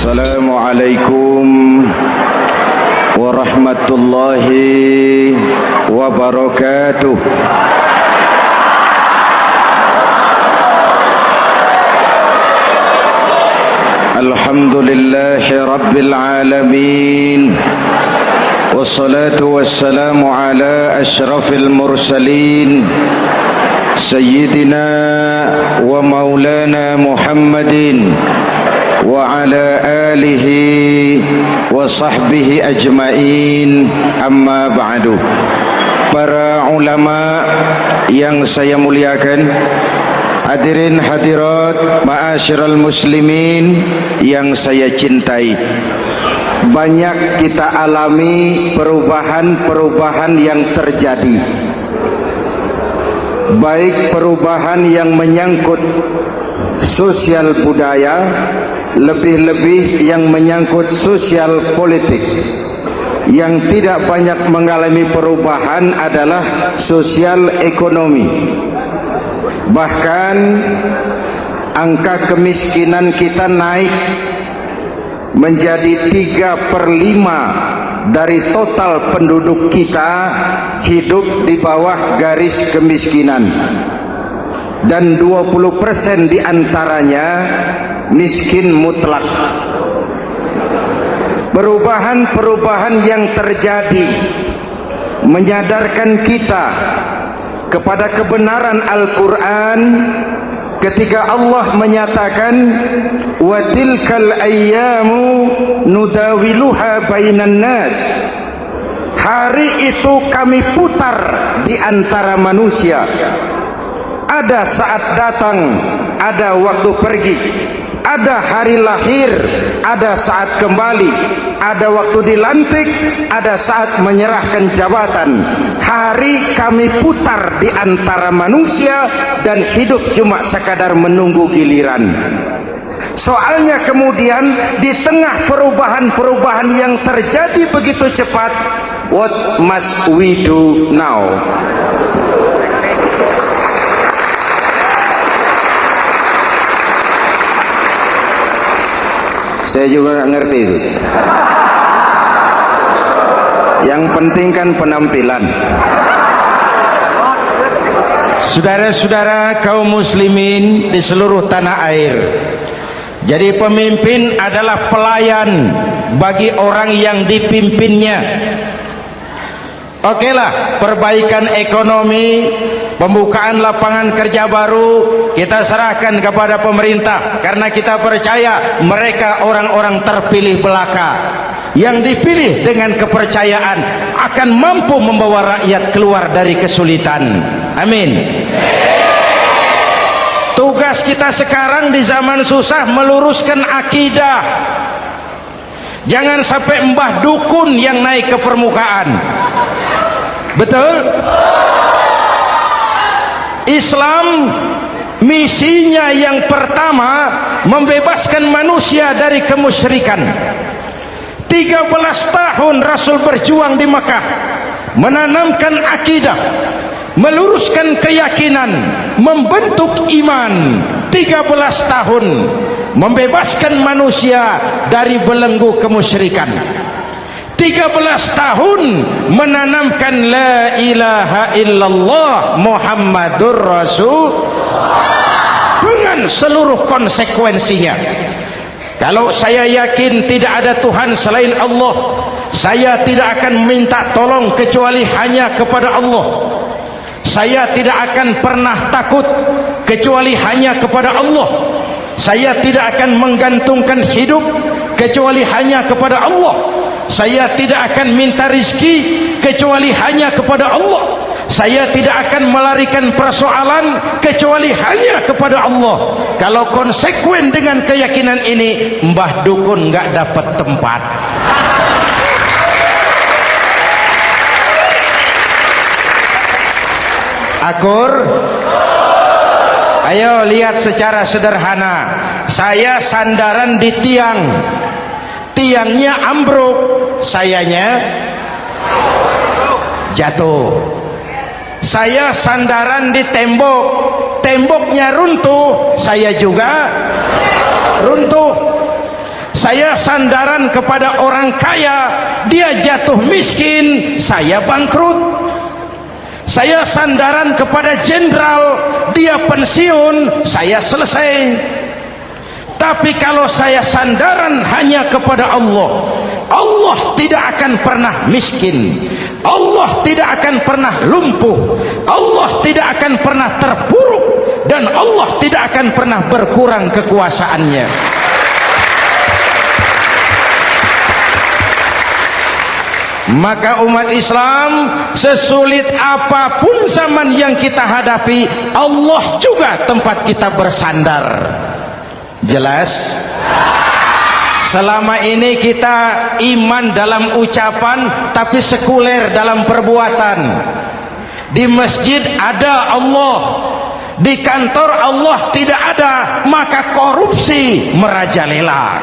Assalamualaikum warahmatullahi wabarakatuh. Alhamdulillahi rabbil alamin. Wassalatu wassalamu ala asyrafil mursalin Sayyidina wa maulana Muhammadin wa ala alihi wa sahbihi ajmain, amma ba'du. Para ulama yang saya muliakan, hadirin hadirat ma'asyiral muslimin yang saya cintai, banyak kita alami perubahan-perubahan yang terjadi, baik perubahan yang menyangkut sosial budaya, lebih-lebih yang menyangkut sosial politik. Yang tidak banyak mengalami perubahan adalah sosial ekonomi. Bahkan angka kemiskinan kita naik menjadi 3/5 dari total penduduk kita hidup di bawah garis kemiskinan, dan 20% diantaranya miskin mutlak. Perubahan-perubahan yang terjadi menyadarkan kita kepada kebenaran Al-Quran ketika Allah menyatakan wa tilkal ayyamu nudawiluha bainan nas. Hari itu kami putar di antara manusia. Ada saat datang, ada waktu pergi. Ada hari lahir, ada saat kembali. Ada waktu dilantik, ada saat menyerahkan jabatan. Hari kami putar di antara manusia dan hidup cuma sekadar menunggu giliran. Soalnya kemudian di tengah perubahan-perubahan yang terjadi begitu cepat, what must we do now? Saya juga nggak ngerti itu. Yang penting kan penampilan. Saudara-saudara kaum muslimin di seluruh tanah air, jadi pemimpin adalah pelayan bagi orang yang dipimpinnya. Okelah, perbaikan ekonomi, pembukaan lapangan kerja baru kita serahkan kepada pemerintah, karena kita percaya mereka orang-orang terpilih belaka yang dipilih dengan kepercayaan akan mampu membawa rakyat keluar dari kesulitan. Amin. Tugas kita sekarang di zaman susah meluruskan akidah. Jangan sampai mbah dukun yang naik ke permukaan. Betul? Islam misinya yang pertama membebaskan manusia dari kemusyrikan. 13 tahun Rasul berjuang di Makkah, menanamkan akidah, meluruskan keyakinan, membentuk iman. 13 tahun membebaskan manusia dari belenggu kemusyrikan. 13 tahun menanamkan la ilaha illallah Muhammadur Rasul dengan seluruh konsekuensinya. Kalau saya yakin tidak ada Tuhan selain Allah, saya tidak akan meminta tolong kecuali hanya kepada Allah. Saya tidak akan pernah takut kecuali hanya kepada Allah. Saya tidak akan menggantungkan hidup kecuali hanya kepada Allah. Saya tidak akan minta rizki kecuali hanya kepada Allah. Saya tidak akan melarikan persoalan kecuali hanya kepada Allah. Kalau konsekuen dengan keyakinan ini, mbah dukun nggak dapat tempat. Akur? Ayo lihat secara sederhana. Saya sandaran di tiang, tiangnya ambruk, sayanya jatuh. Saya sandaran di tembok, temboknya runtuh, saya juga runtuh. Saya sandaran kepada orang kaya, dia jatuh miskin, saya bangkrut. Saya sandaran kepada jenderal, dia pensiun, saya selesai. Tapi kalau saya sandaran hanya kepada Allah, Allah tidak akan pernah miskin, Allah tidak akan pernah lumpuh, Allah tidak akan pernah terpuruk, dan Allah tidak akan pernah berkurang kekuasaannya. Maka umat Islam, sesulit apapun zaman yang kita hadapi, Allah juga tempat kita bersandar. Jelas? Selama ini kita iman dalam ucapan, tapi sekuler dalam perbuatan. Di masjid ada Allah, di kantor Allah tidak ada, maka korupsi merajalela.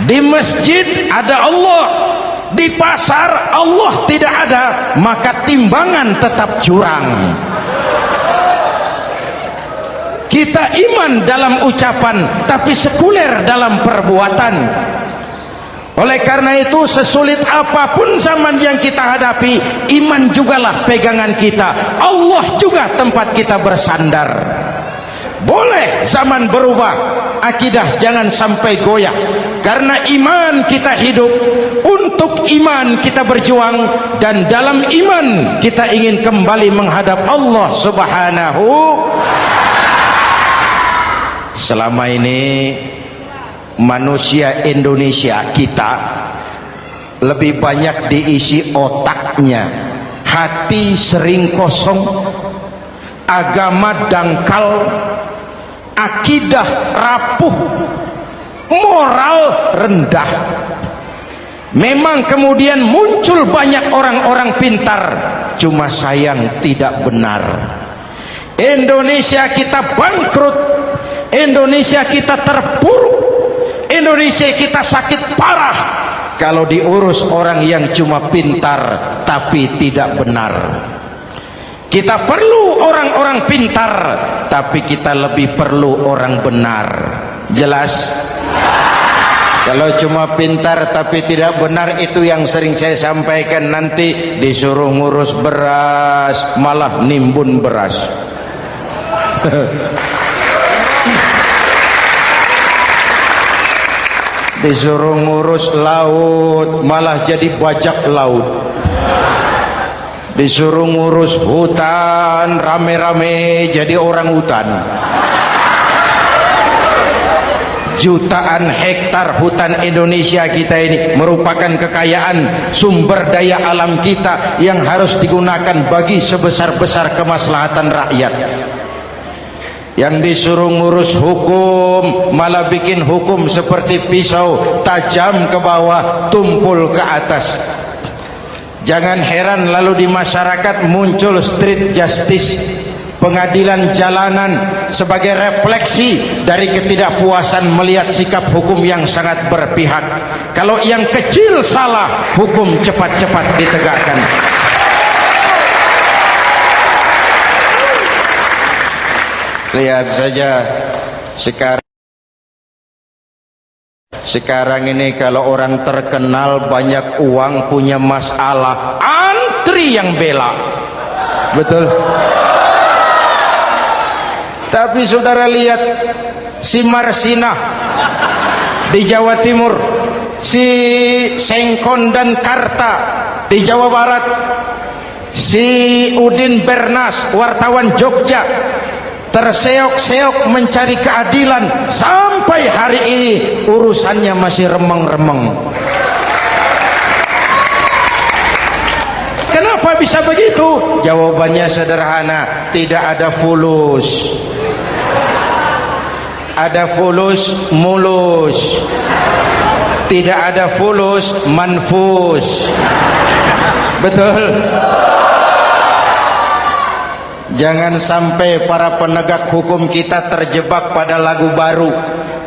Di masjid ada Allah, di pasar Allah tidak ada, maka timbangan tetap curang. Kita iman dalam ucapan, tapi sekuler dalam perbuatan. Oleh karena itu, sesulit apapun zaman yang kita hadapi, iman jugalah pegangan kita, Allah juga tempat kita bersandar. Boleh zaman berubah, akidah jangan sampai goyah. Karena iman kita hidup, untuk iman kita berjuang, dan dalam iman kita ingin kembali menghadap Allah Subhanahu. Selama ini manusia Indonesia kita lebih banyak diisi otaknya, hati sering kosong, agama dangkal, akidah rapuh, moral rendah. Memang kemudian muncul banyak orang-orang pintar, cuma sayang tidak benar. Indonesia kita bangkrut, Indonesia kita terpuruk, Indonesia kita sakit parah kalau diurus orang yang cuma pintar tapi tidak benar. Kita perlu orang-orang pintar, tapi kita lebih perlu orang benar. Jelas? Kalau cuma pintar tapi tidak benar, itu yang sering saya sampaikan, nanti disuruh ngurus beras malah nimbun beras. Disuruh ngurus laut malah jadi bajak laut. Disuruh ngurus hutan rame-rame jadi orang hutan. Jutaan hektar hutan Indonesia kita ini merupakan kekayaan sumber daya alam kita yang harus digunakan bagi sebesar-besar kemaslahatan rakyat. Yang disuruh ngurus hukum malah bikin hukum seperti pisau, tajam ke bawah, tumpul ke atas. Jangan heran lalu di masyarakat muncul street justice, pengadilan jalanan, sebagai refleksi dari ketidakpuasan melihat sikap hukum yang sangat berpihak. Kalau yang kecil salah, hukum cepat-cepat ditegakkan. Lihat saja sekarang ini, kalau orang terkenal banyak uang, punya masalah, antri yang bela. Betul? Tapi saudara lihat si Marsinah di Jawa Timur, si Sengkon dan Karta di Jawa Barat, si Udin Bernas wartawan Jogja, terseok-seok mencari keadilan, sampai hari ini urusannya masih remeng-remeng. Kenapa bisa begitu? Jawabannya sederhana, tidak ada fulus. Ada fulus mulus, tidak ada fulus manfus. Betul? Jangan sampai para penegak hukum kita terjebak pada lagu baru,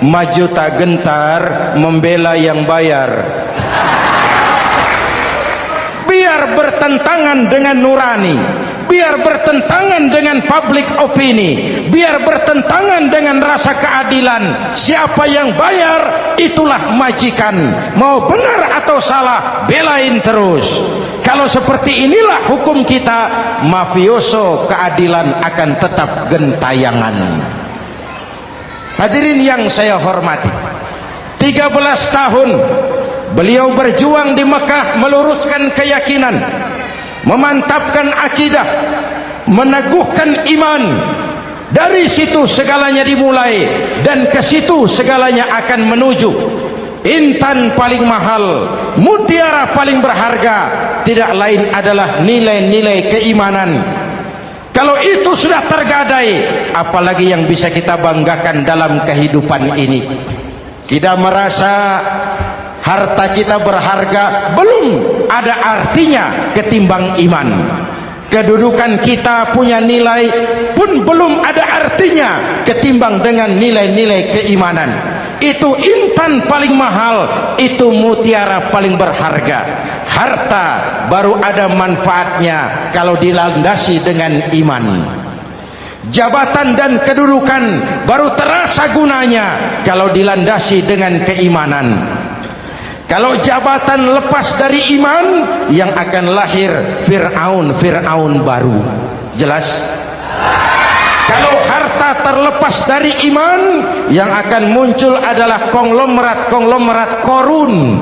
maju tak gentar membela yang bayar. Biar bertentangan dengan nurani, biar bertentangan dengan public opini, biar bertentangan dengan rasa keadilan. Siapa yang bayar itulah majikan, mau benar atau salah belain terus. Kalau seperti inilah hukum kita, mafioso keadilan akan tetap gentayangan. Hadirin yang saya hormati, 13 tahun beliau berjuang di Mekah meluruskan keyakinan, memantapkan akidah, meneguhkan iman. Dari situ segalanya dimulai dan ke situ segalanya akan menuju. Intan paling mahal, mutiara paling berharga, tidak lain adalah nilai-nilai keimanan. Kalau itu sudah tergadai, apalagi yang bisa kita banggakan dalam kehidupan ini? Kita merasa harta kita berharga, belum ada artinya ketimbang iman. Kedudukan kita punya nilai pun belum ada artinya ketimbang dengan nilai-nilai keimanan. Itu intan paling mahal, itu mutiara paling berharga. Harta baru ada manfaatnya kalau dilandasi dengan iman. Jabatan dan kedudukan baru terasa gunanya kalau dilandasi dengan keimanan. Kalau jabatan lepas dari iman, yang akan lahir Fir'aun baru. Jelas? Kalau harta terlepas dari iman, yang akan muncul adalah konglomerat Korun.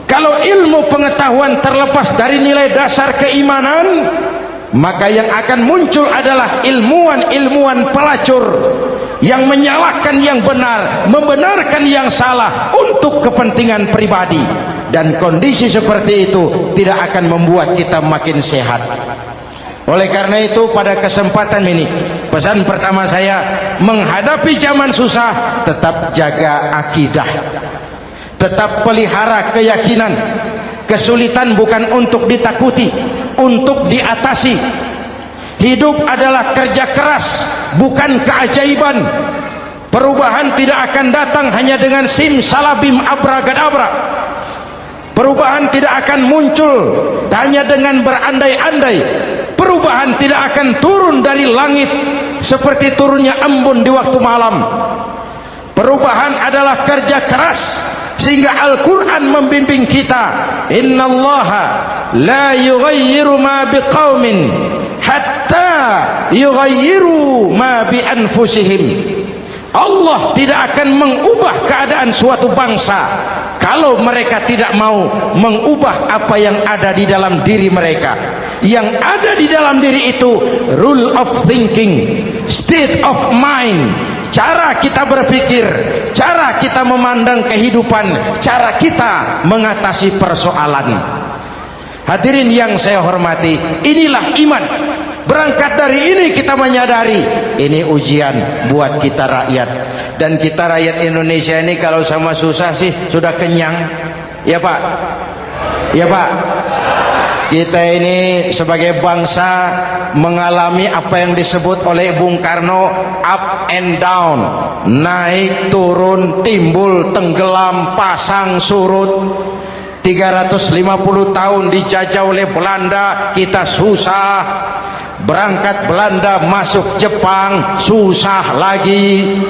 Kalau ilmu pengetahuan terlepas dari nilai dasar keimanan, maka yang akan muncul adalah ilmuwan pelacur yang menyalahkan yang benar, membenarkan yang salah untuk kepentingan pribadi. Dan kondisi seperti itu tidak akan membuat kita makin sehat. Oleh karena itu, pada kesempatan ini, pesan pertama saya, menghadapi zaman susah, tetap jaga akidah, tetap pelihara keyakinan. Kesulitan bukan untuk ditakuti, untuk diatasi. Hidup adalah kerja keras, bukan keajaiban. Perubahan tidak akan datang hanya dengan simsalabim abragadabra. Perubahan tidak akan muncul hanya dengan berandai-andai. Perubahan tidak akan turun dari langit seperti turunnya embun di waktu malam. Perubahan adalah kerja keras, sehingga Al-Quran membimbing kita, innallaha la yughayyiru ma biqaumin hatta yughayyiru ma bi anfusihim. Allah tidak akan mengubah keadaan suatu bangsa kalau mereka tidak mau mengubah apa yang ada di dalam diri mereka. Yang ada di dalam diri itu rule of thinking, state of mind, cara kita berpikir, cara kita memandang kehidupan, cara kita mengatasi persoalan. Hadirin yang saya hormati, inilah iman. Berangkat dari ini kita menyadari ini ujian buat kita rakyat. Dan kita rakyat Indonesia ini kalau sama susah sih sudah kenyang. Ya Pak? Ya Pak? Kita ini sebagai bangsa mengalami apa yang disebut oleh Bung Karno up and down, naik turun, timbul tenggelam, pasang surut. 350 tahun dijajah oleh Belanda, kita susah. Berangkat Belanda masuk Jepang, susah lagi.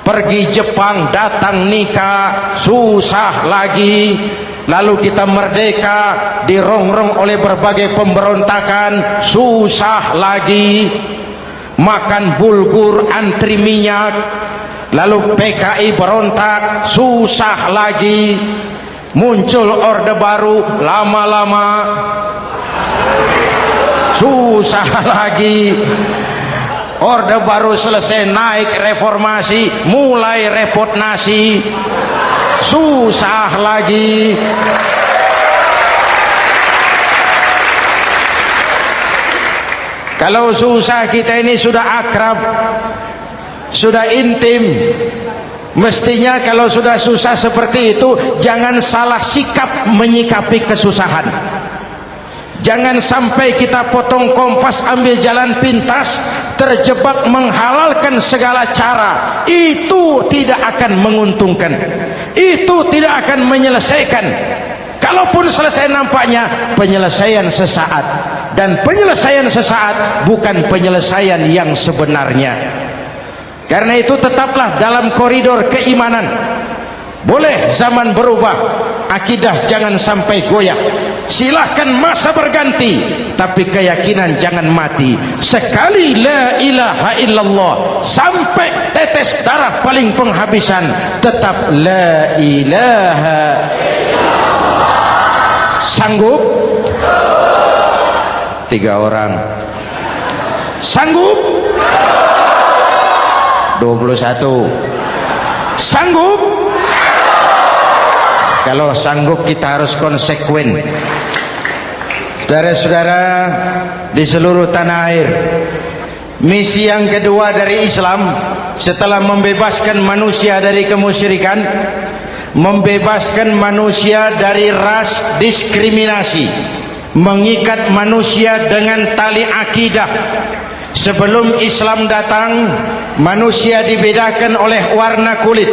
Pergi Jepang datang nikah, susah lagi. Lalu kita merdeka, dirongrong oleh berbagai pemberontakan, susah lagi. Makan bulgur, antri minyak. Lalu PKI berontak, susah lagi. Muncul orde baru, lama-lama susah lagi. Orde baru selesai, naik reformasi, mulai repot nasi, susah lagi. Kalau susah kita ini sudah akrab, sudah intim. Mestinya kalau sudah susah seperti itu, jangan salah sikap menyikapi kesusahan. Jangan sampai kita potong kompas, ambil jalan pintas, terjebak menghalalkan segala cara. Itu tidak akan menguntungkan, itu tidak akan menyelesaikan. Kalaupun selesai nampaknya penyelesaian sesaat, dan penyelesaian sesaat bukan penyelesaian yang sebenarnya. Karena itu tetaplah dalam koridor keimanan. Boleh zaman berubah, akidah jangan sampai goyah. Silahkan masa berganti, tapi keyakinan jangan mati. Sekali la ilaha illallah sampai tetes darah paling penghabisan, tetap la ilaha illallah. Sanggup? 3 orang. Sanggup? 21. Sanggup? Kalau sanggup kita harus konsekuen. Saudara-saudara di seluruh tanah air, misi yang kedua dari Islam setelah membebaskan manusia dari kemusyrikan, membebaskan manusia dari ras diskriminasi, mengikat manusia dengan tali akidah. Sebelum Islam datang, manusia dibedakan oleh warna kulit,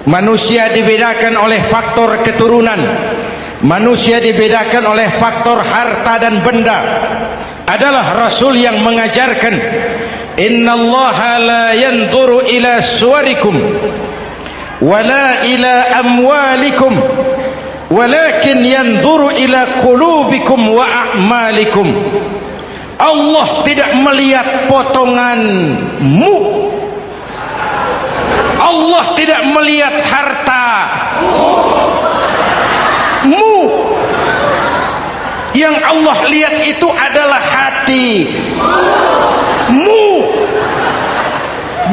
manusia dibedakan oleh faktor keturunan, manusia dibedakan oleh faktor harta dan benda. Adalah Rasul yang mengajarkan, innallaha la yanzuru ila suwarikum wala ila amwalikum walakin yanzuru ila qulubikum wa a'malikum. Allah tidak melihat potonganmu, Allah tidak melihat hartamu. Yang Allah lihat itu adalah hatimu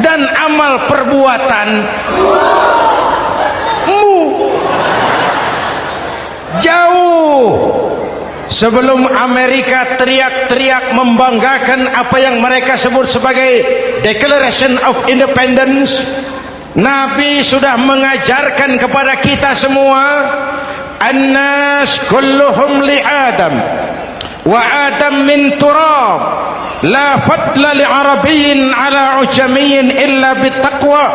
dan amal perbuatanmu. Jauh sebelum Amerika teriak-teriak membanggakan apa yang mereka sebut sebagai Declaration of Independence, Nabi sudah mengajarkan kepada kita semua, annas kulluhum li Adam wa Adam min turab la fadla li arabiyyin ala ujamiyyin illa bittaqwa.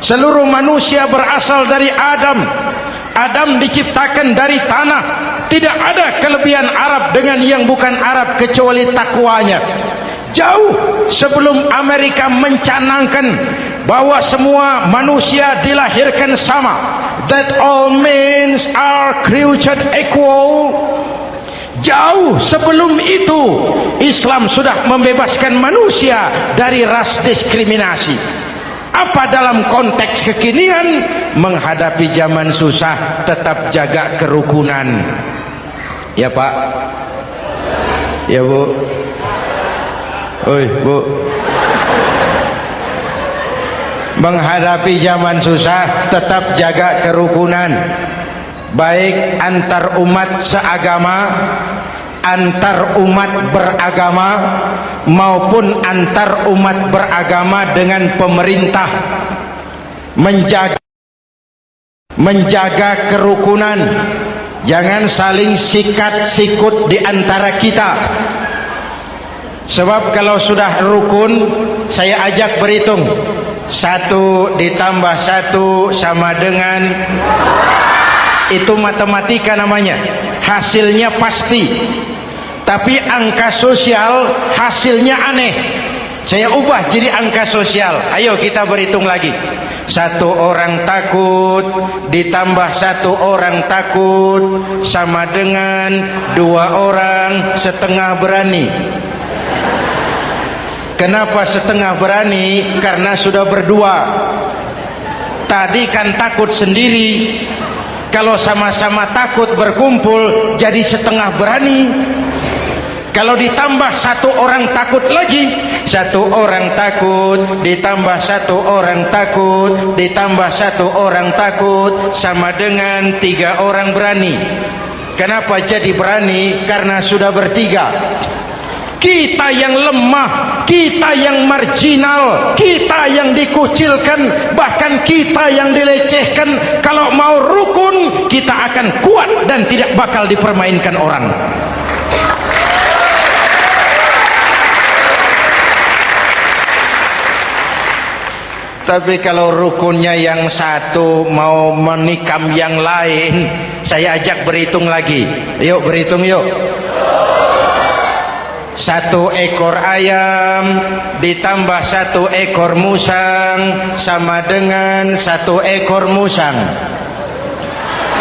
Seluruh manusia berasal dari Adam. Adam diciptakan dari tanah. Tidak ada kelebihan Arab dengan yang bukan Arab kecuali takwanya. Jauh sebelum Amerika mencanangkan bahwa semua manusia dilahirkan sama, that all men are created equal. Jauh sebelum itu Islam sudah membebaskan manusia dari ras diskriminasi. Apa dalam konteks kekinian menghadapi zaman susah tetap jaga kerukunan? Ya Pak, ya Bu, oi Bu. Menghadapi zaman susah tetap jaga kerukunan, baik antar umat seagama, antar umat beragama, maupun antar umat beragama dengan pemerintah. Menjaga kerukunan, jangan saling sikat sikut di antara kita. Sebab kalau sudah rukun, saya ajak berhitung, 1 ditambah 1 sama dengan, itu matematika namanya, hasilnya pasti. Tapi angka sosial hasilnya aneh. Saya ubah jadi angka sosial. Ayo kita berhitung lagi. 1 orang takut ditambah 1 orang takut sama dengan 2 orang setengah berani. Kenapa setengah berani? Karena sudah berdua. Tadi kan takut sendiri. Kalau sama-sama takut berkumpul jadi setengah berani. Kalau ditambah 1 orang takut lagi, 1 orang takut ditambah 1 orang takut ditambah 1 orang takut sama dengan 3 orang berani. Kenapa jadi berani? Karena sudah bertiga. Kita yang lemah, kita yang marginal, kita yang dikucilkan, bahkan kita yang dilecehkan, kalau mau rukun kita akan kuat dan tidak bakal dipermainkan orang. Tapi kalau rukunnya yang satu mau menikam yang lain, saya ajak berhitung lagi. Yuk berhitung yuk. 1 ekor ayam ditambah 1 ekor musang sama dengan 1 ekor musang.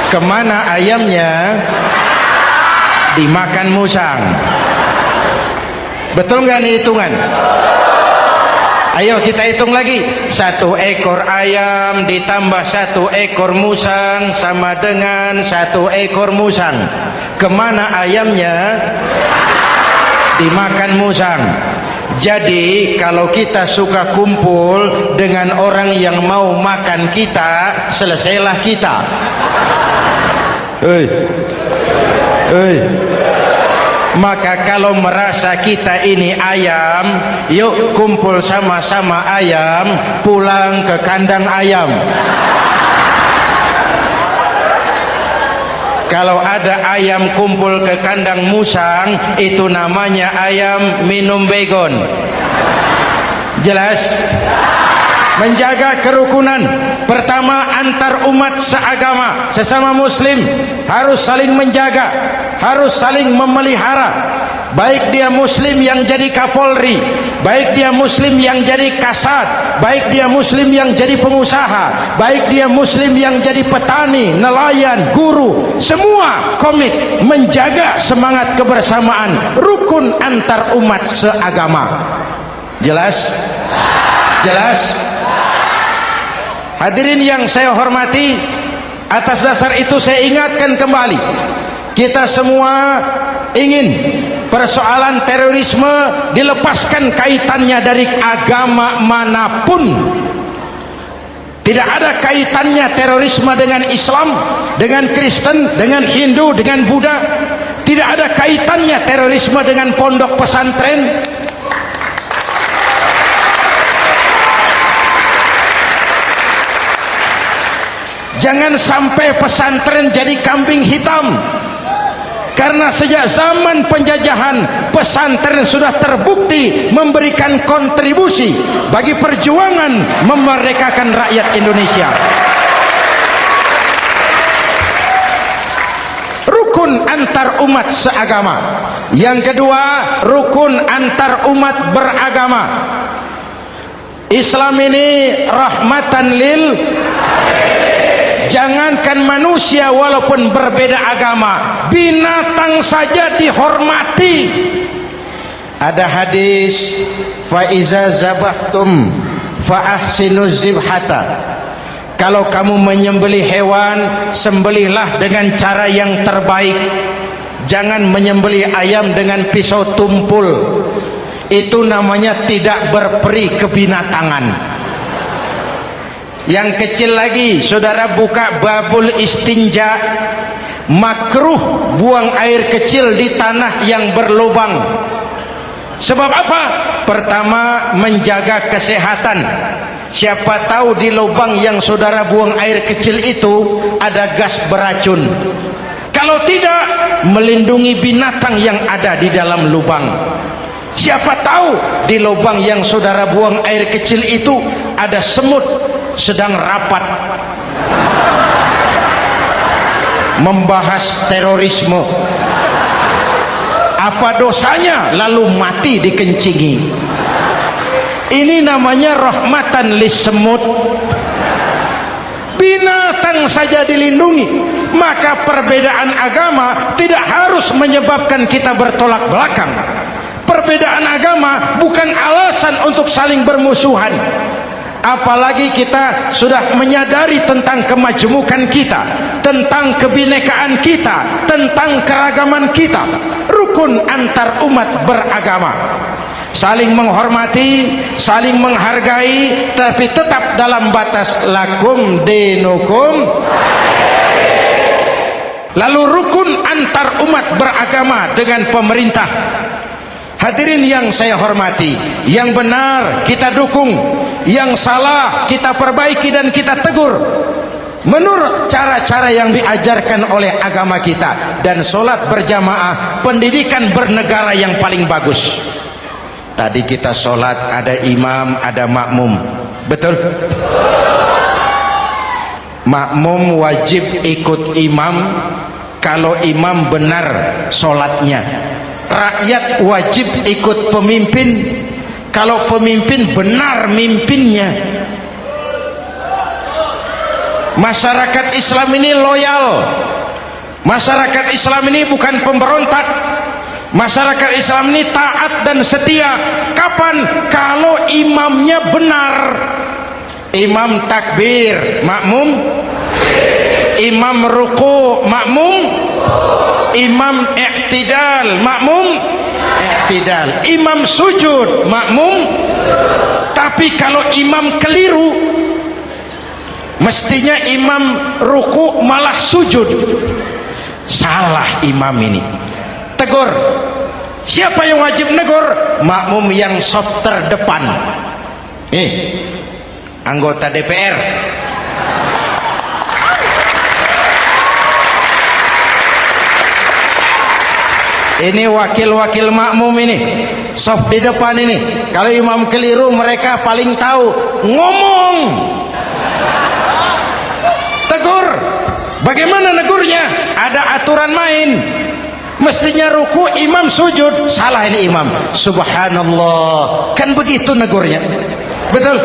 Kemana ayamnya? Dimakan musang. Betul nggak nih hitungan? Ayo kita hitung lagi. 1 ekor ayam ditambah 1 ekor musang sama dengan 1 ekor musang. Kemana ayamnya? Dimakan musang. Jadi kalau kita suka kumpul dengan orang yang mau makan kita, selesailah kita. Maka kalau merasa kita ini ayam, yuk kumpul sama-sama ayam, pulang ke kandang ayam. Kalau ada ayam kumpul ke kandang musang, itu namanya ayam minum baygon. Jelas? Menjaga kerukunan. Pertama, antar umat seagama, sesama muslim harus saling menjaga, harus saling memelihara. Baik dia muslim yang jadi kapolri, baik dia muslim yang jadi kasat, baik dia muslim yang jadi pengusaha, baik dia muslim yang jadi petani, nelayan, guru, semua komit menjaga semangat kebersamaan, rukun antar umat seagama. Jelas? Jelas? Hadirin yang saya hormati, atas dasar itu saya ingatkan kembali, kita semua ingin persoalan terorisme dilepaskan kaitannya dari agama manapun. Tidak ada kaitannya terorisme dengan Islam, dengan Kristen, dengan Hindu, dengan Buddha. Tidak ada kaitannya terorisme dengan pondok pesantren. Jangan sampai pesantren jadi kambing hitam. Karena sejak zaman penjajahan, pesantren sudah terbukti memberikan kontribusi bagi perjuangan memerdekakan rakyat Indonesia. Rukun antar umat seagama. Yang kedua, rukun antar umat beragama. Islam ini rahmatan lil, jangankan manusia walaupun berbeda agama, binatang saja dihormati. Ada hadis, fa iza zabahtum fa ahsinuz zibhata. Kalau kamu menyembelih hewan, sembelihlah dengan cara yang terbaik. Jangan menyembelih ayam dengan pisau tumpul. Itu namanya tidak berperi kebinatangan. Yang kecil lagi, saudara buka babul istinja, makruh buang air kecil di tanah yang berlubang. Sebab apa? Pertama, menjaga kesehatan. Siapa tahu di lubang yang saudara buang air kecil itu ada gas beracun. Kalau tidak, melindungi binatang yang ada di dalam lubang. Siapa tahu di lubang yang saudara buang air kecil itu ada semut sedang rapat membahas terorisme. Apa dosanya lalu mati dikencingi? Ini namanya rahmatan lissemut. Binatang saja dilindungi. Maka perbedaan agama tidak harus menyebabkan kita bertolak belakang. Perbedaan agama bukan alasan untuk saling bermusuhan. Apalagi kita sudah menyadari tentang kemajmukan kita, tentang kebinekaan kita, tentang keragaman kita. Rukun antar umat beragama, saling menghormati, saling menghargai, tapi tetap dalam batas lakum dinukum. Lalu rukun antar umat beragama dengan pemerintah. Hadirin yang saya hormati, yang benar kita dukung, yang salah kita perbaiki dan kita tegur menurut cara-cara yang diajarkan oleh agama kita. Dan sholat berjamaah, pendidikan bernegara yang paling bagus. Tadi kita sholat ada imam, ada makmum, betul? Makmum wajib ikut imam kalau imam benar sholatnya. rakyat wajib ikut pemimpin kalau pemimpin benar mimpinnya. Masyarakat Islam ini loyal. Masyarakat Islam ini bukan pemberontak. Masyarakat Islam ini taat dan setia. Kapan? Kalau imamnya benar. Imam takbir, makmum. Imam ruku, makmum. Imam i'tidal, makmum. I'tidal. Imam sujud, makmum. Tapi kalau imam keliru, mestinya imam ruku malah sujud. Salah imam ini. Tegur. Siapa yang wajib negur? Makmum yang saf terdepan. Anggota DPR. Ini wakil-wakil makmum ini, saf di depan ini. Kalau imam keliru, mereka paling tahu. Ngomong. Tegur. Bagaimana negurnya? Ada aturan main. Mestinya ruku, imam sujud. Salah ini imam. Subhanallah. Kan begitu negurnya. Betul?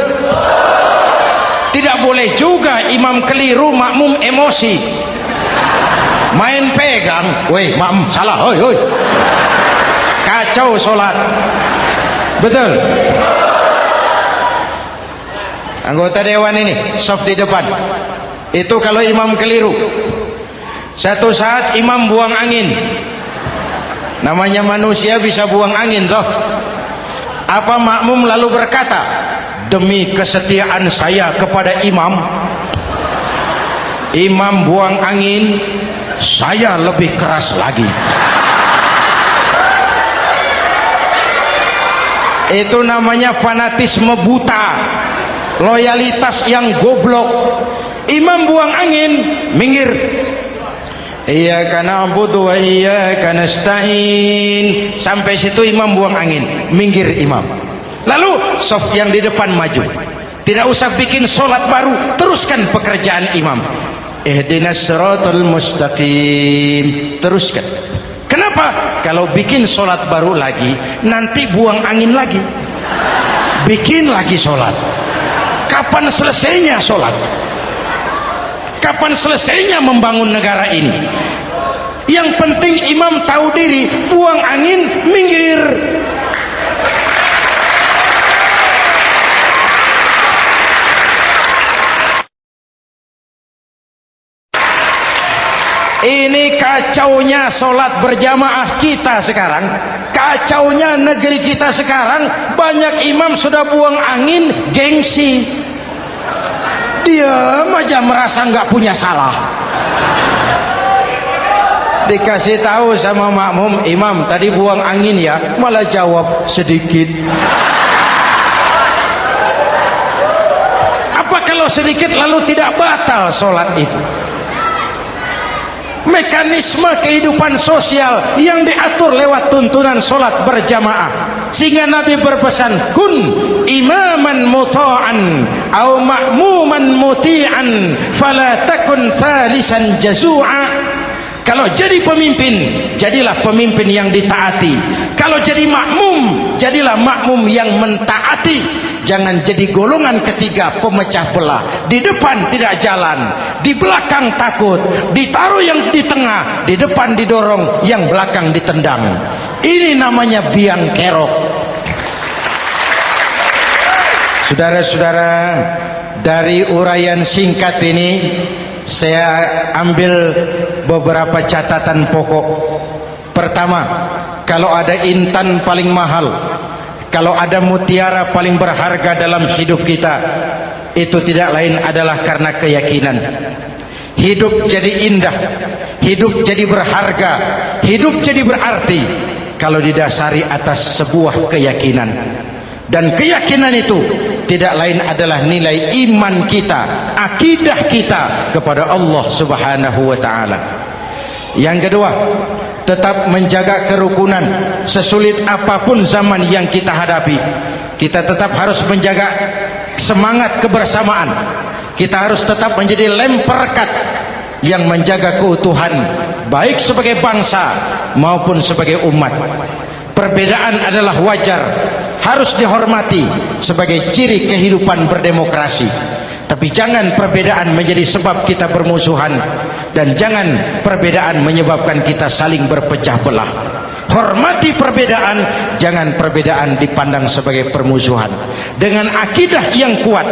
Tidak boleh juga imam keliru, makmum emosi. Main pegang. Weh, makmum salah. Hoi, hoi. Kacau solat. Betul? Anggota dewan ini, saf di depan. Itu kalau imam keliru. Satu saat imam buang angin. Namanya manusia bisa buang angin toh. Apa makmum lalu berkata, demi kesetiaan saya kepada imam, imam buang angin, saya lebih keras lagi. Itu namanya fanatisme buta, loyalitas yang goblok. Imam buang angin, minggir. Iyyaka na'budu wa iyyaka nasta'in. Sampai situ imam buang angin, minggir imam. Lalu saf yang di depan maju. Tidak usah bikin solat baru, teruskan pekerjaan imam. Ihdinas siratal mustaqim. Teruskan. Kenapa? Kalau bikin solat baru lagi, nanti buang angin lagi. Bikin lagi solat. Kapan selesainya solat? Kapan selesainya membangun negara ini? Yang penting imam tahu diri, buang angin, minggir. Ini kacaunya solat berjamaah kita sekarang. Kacaunya negeri kita sekarang. Banyak imam sudah buang angin, gengsi. Dia aja merasa nggak punya salah. Dikasih tahu sama makmum, imam tadi buang angin ya, malah jawab sedikit. Apa kalau sedikit lalu tidak batal solat itu? Mekanisme kehidupan sosial yang diatur lewat tuntunan solat berjamaah, sehingga Nabi berpesan, kun imaman muta'an au ma'muman muti'an fala takun thalisan jazu'a. Kalau jadi pemimpin, jadilah pemimpin yang ditaati. Kalau jadi makmum, jadilah makmum yang mentaati. Jangan jadi golongan ketiga pemecah belah. Di depan tidak jalan, di belakang takut, ditaruh yang di tengah, di depan didorong, yang belakang ditendang. Ini namanya biang kerok. Saudara-saudara, dari uraian singkat ini saya ambil beberapa catatan pokok. Pertama, kalau ada intan paling mahal, kalau ada mutiara paling berharga dalam hidup kita, itu tidak lain adalah karena keyakinan. Hidup jadi indah, hidup jadi berharga, hidup jadi berarti kalau didasari atas sebuah keyakinan. Dan keyakinan itu tidak lain adalah nilai iman kita, akidah kita kepada Allah Subhanahu wa taala. Yang kedua, tetap menjaga kerukunan. Sesulit apapun zaman yang kita hadapi, kita tetap harus menjaga semangat kebersamaan. Kita harus tetap menjadi lem perekat yang menjaga keutuhan baik sebagai bangsa maupun sebagai umat. Perbedaan adalah wajar, harus dihormati sebagai ciri kehidupan berdemokrasi. Tapi jangan perbedaan menjadi sebab kita bermusuhan, dan jangan perbedaan menyebabkan kita saling berpecah belah. Hormati perbedaan, jangan perbedaan dipandang sebagai permusuhan. Dengan akidah yang kuat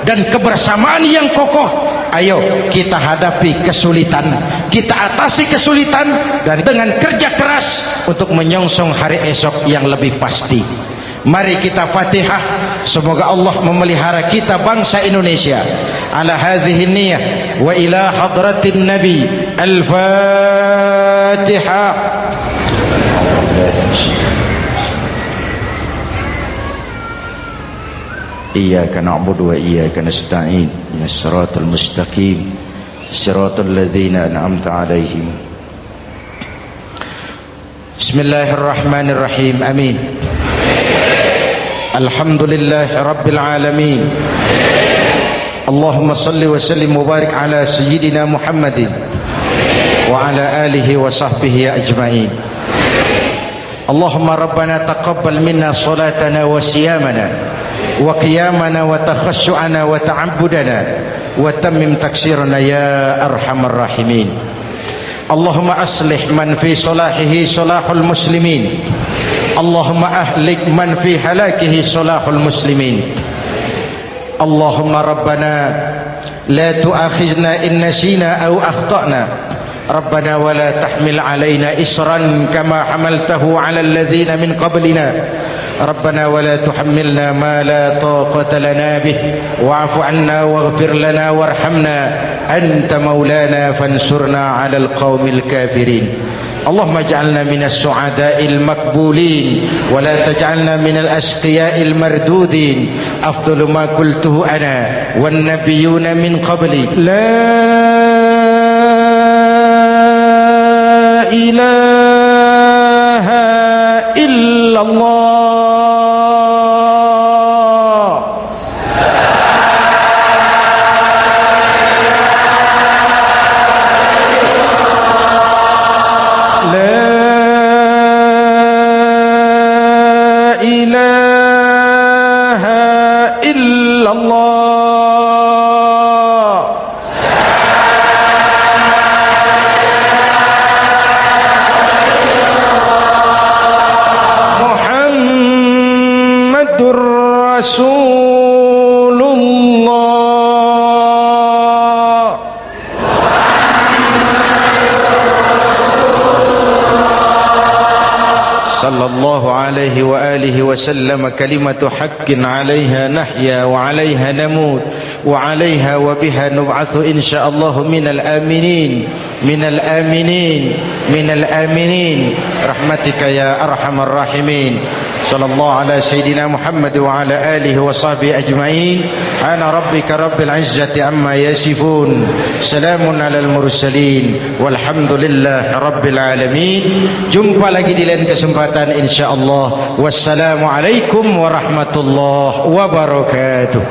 dan kebersamaan yang kokoh, ayo kita hadapi kesulitan, kita atasi kesulitan, dan dengan kerja keras untuk menyongsong hari esok yang lebih pasti. Mari kita Fatihah, semoga Allah memelihara kita bangsa Indonesia ala hadhihi niyyah wa ila hadratin nabi. Al-Fatihah. Iyyaka na'budu wa iyyaka nasta'in. Ihdinas siratal mustaqim. Siratal ladzina an'amta 'alaihim. Bismillahirrahmanirrahim. Amin. Alhamdulillah Rabbil Alamin. Allahumma salli wa sallim wa barik ala Sayyidina Muhammadin wa ala alihi wa sahbihi ajma'in. Allahumma Rabbana taqabbal minna salatana wa siyamana wa qiyamana wa takhassu'ana wa ta'abbudana wa tammim taksirana ya arhamar rahimin. Allahumma aslih man fi salahihi salahul muslimin. Allahumma ahlik man fi halakihi salahul muslimin. Allahumma Rabbana la tu'akhizna in nasina aw akhtana. Rabbana wa la tahmil alaina isran kama hamaltahu ala alladhina min qablina. Rabbana wa la tuhammilna ma la taqata lana bih wa'fu 'anna waghfir lana warhamna anta maulana fansurna 'alal qaumil kafirin. اللهم اجعلنا من السعداء المقبولين ولا تجعلنا من الأشقياء المردودين. أفضل ما قلته أنا والنبيون من قبلي لا إله إلا الله. sallallahu alaihi wa alihi wasallam kalimatu haqqin 'alaiha nahya wa 'alaiha namut wa 'alaiha wa biha nub'atsu insyaallah minal aminin minal aminin minal aminin rahmatika ya arhamar rahimin. Sallallahu ala sayyidina Muhammad wa ala alihi wa sahbihi ajma'in. Ana rabbika rabbil izzati amma yasifun. Salamun alal mursalin walhamdulillah rabbil alamin. Jumpa lagi di lain kesempatan insyaallah. Wassalamu alaikum warahmatullahi wabarakatuh.